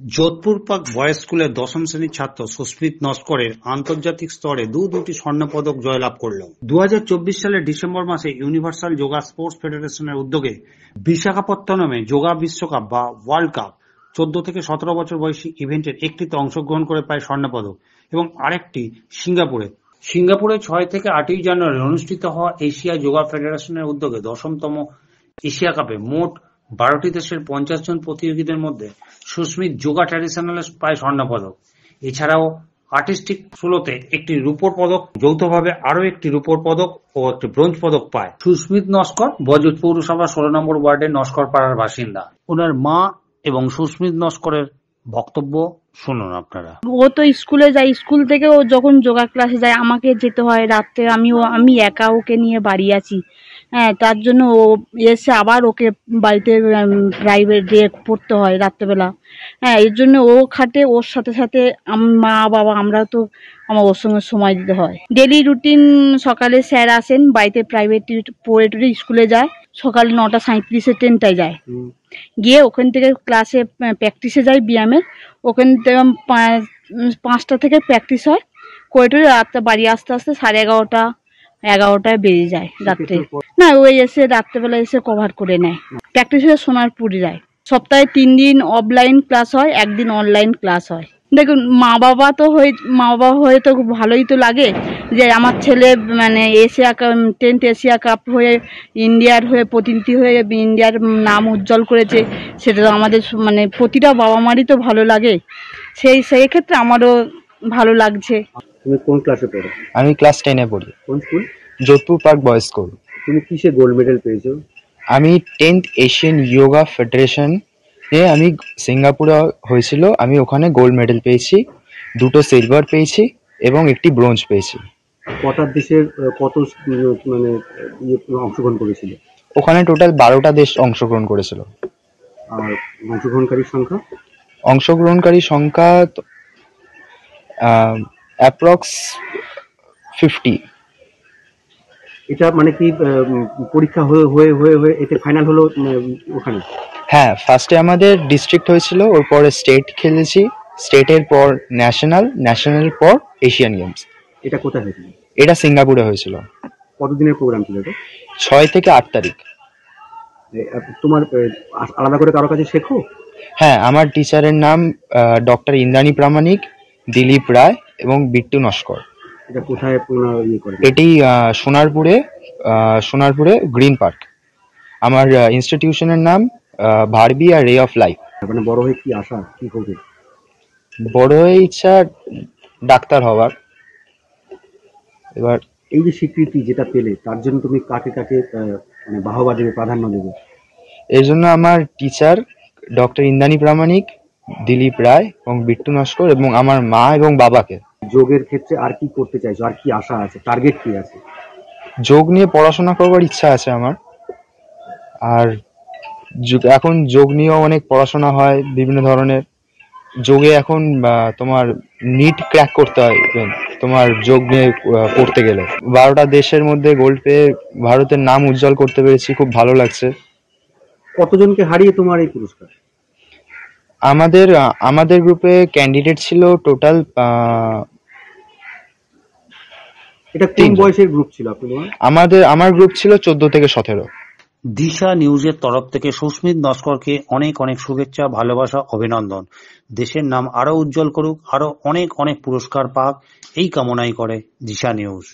যোধপুর পাক বয়েজ স্কুলের দশম শ্রেণীর ছাত্র সুস্মিত নস্করের আন্তর্জাতিক স্তরে দুটি স্বর্ণপদক জয়লাভ করল। 2024 সালের ডিসেম্বর মাসে ইউনিভার্সাল যোগা স্পোর্টস ফেডারেশনের উদ্যোগে বিশাখাপত্তনমে যোগা বিশ্বকাপ বা ওয়ার্ল্ড কাপ 14 থেকে 17 বছর বয়সী ইভেন্টের একটিতে অংশগ্রহণ করে পায় স্বর্ণপদক এবং আরেকটি সিঙ্গাপুরে 6 থেকে 8 জানুয়ারি অনুষ্ঠিত হওয়া এশিয়া যোগা ফেডারেশনের উদ্যোগে 10তম এশিয়া কাপে মোট 12টি দেশের 50 জন প্রতিযোগীদের মধ্যে সুস্মিত যোগা ট্র্যাডিশনালে পায় স্বর্ণপদক। এছাড়াও আর্টিস্টিক সোলোতে একটি রূপোর পদক, যৌথভাবে আরও একটি রূপোর পদক ও একটি ব্রোঞ্জ পদক পায়। সুস্মিত নস্কর বজবজ পৌরসভা 16 নম্বর ওয়ার্ডের নস্কর পাড়ার বাসিন্দা। ওনার মা এবং সুস্মিত নস্করের বক্তব্য শুনুন আপনারা। ও তো স্কুলে যায়, স্কুল থেকে ও যখন যোগা ক্লাসে যায় আমাকে যেতে হয় রাত্রে, আমি একা ওকে নিয়ে বাড়ি আছি। হ্যাঁ, তার জন্য ও এসে আবার ওকে বাড়িতে প্রাইভেট দিয়ে পড়তে হয় রাত্রেবেলা। হ্যাঁ, এর জন্য ও খাটে, ওর সাথে সাথে মা বাবা আমরা তো ওর সঙ্গে সময় দিতে হয়। ডেলি রুটিন সকালে স্যার আসেন, বাড়িতে প্রাইভেট পড়ে টুড়ে স্কুলে যায়, সকাল 9:37 ট্রেনটায় যায়, গিয়ে ওখান থেকে ক্লাসে প্র্যাকটিসে যায় ব্যায়ামের। ওখান থেকে 5টা থেকে প্র্যাকটিস হয়, করে টুরে রাত্রে বাড়ি আসতে আসতে 11:30 বেজে যায় রাত্রে। না, ওই এসে রাত্রেবেলা এসে কভার করে নেয়। প্র্যাকটিস হয়ে সোনারপুরে যায়। সপ্তাহে 3 দিন অফলাইন ক্লাস হয়, 1 দিন অনলাইন ক্লাস হয়। দেখুন, মা বাবা হয়ে তো খুব ভালোই তো লাগে যে আমার ছেলে মানে 10th এশিয়া কাপ হয়ে ইন্ডিয়ার হয়ে প্রতিনিধি হয়ে ইন্ডিয়ার নাম উজ্জ্বল করেছে। সেটা তো আমাদের মানে প্রতিটা বাবা মারই তো ভালো লাগে। সেই ক্ষেত্রে আমারও ভালো লাগছে। তুমি কোন ক্লাসে পড়ো? আমি ক্লাস 10-এ পড়ি। কোন school? Jodhpur park boys school. তুমি কিসে গোল্ড মেডেল পেয়েছো? আমি 10th এশিয়ান যোগা ফেডারেশন আমি সিঙ্গাপুরে হয়েছিল, আমি ওখানে গোল্ড মেডেল পেয়েছি, 2টো সিলভার পেয়েছি এবং একটি ব্রোঞ্জ পেয়েছি। কটা দেশের কত মানে অংশগ্রহণ করেছিল? ওখানে টোটাল 12টা দেশ অংশগ্রহণ করেছিল। আর অংশগ্রহণকারীর সংখ্যা অ্যাপ্রক্স 50। এটা মানে কি পরীক্ষা হয়ে এতে ফাইনাল হলো ওখানে? হ্যাঁ, ফার্স্টে আমাদের ডিস্ট্রিক্ট হয়েছিল, ওর পরে স্টেট খেলেছি, স্টেটের পর ন্যাশনাল পর এশিয়ান গেমস। এটা কোথায় হয়েছিল? এটা সিঙ্গাপুরে হয়েছিল। কতদিনের প্রোগ্রাম ছিল এটা? 6 থেকে 8 তারিখ। তোমার আলাদা করে কারো কাছে শেখো? হ্যাঁ, আমার টিচারের নাম ডক্টর ইন্দ্রাণী প্রামাণিক, দিলীপ রায় এবং বিট্টু নস্কর। এটা কোথায় করে? এটি সোনারপুরে গ্রিন পার্ক। আমার ইনস্টিটিউশনের নাম ভারবি আর রে অফ লাইফ। মানে বড় হয়ে কি আশা, কি হবে? বড় হয়ে ইচ্ছা ডাক্তার হওয়ার। এবার এই যে স্বীকৃতি যেটা পেলে, তার জন্য তুমি কাকে মানে বাহবা দেবে, প্রাধান্য দেবে? এর জন্য আমার টিচার ডক্টর ইন্দ্রাণী প্রামাণিক, দিলীপ রায় এবং বিট্টু নস্কর এবং আমার মা এবং বাবাকে। যোগের ক্ষেত্রে আর কি করতে চাইছো, আর কি আশা আছে, টার্গেট কি আছে? যোগ নিয়ে পড়াশোনা করবার ইচ্ছা আছে আমার। আর এখন যোগ নিয়েও অনেক পড়াশোনা হয় বিভিন্ন ধরনের। যোগে এখন তোমার নিট ক্র্যাক করতে হয় তোমার যোগ নিয়ে পড়তে গেলে। 12টা দেশের মধ্যে গোল্ড পেয়ে ভারতের নাম উজ্জ্বল করতে পেরেছি, খুব ভালো লাগছে। কতজনকে হারিয়ে তোমার এই পুরস্কার? আমাদের গ্রুপে ক্যান্ডিডেট ছিল টোটাল এটা কোন বয়সের গ্রুপ ছিল আপনাদের? আমার গ্রুপ ছিল 14 থেকে 17। দিশা নিউজের তরফ থেকে সুস্মিত নস্করকে অনেক শুভেচ্ছা, ভালোবাসা, অভিনন্দন। দেশের নাম আরো উজ্জ্বল করুক, আরো অনেক পুরস্কার পাক, এই কামনাই করে দিশা নিউজ।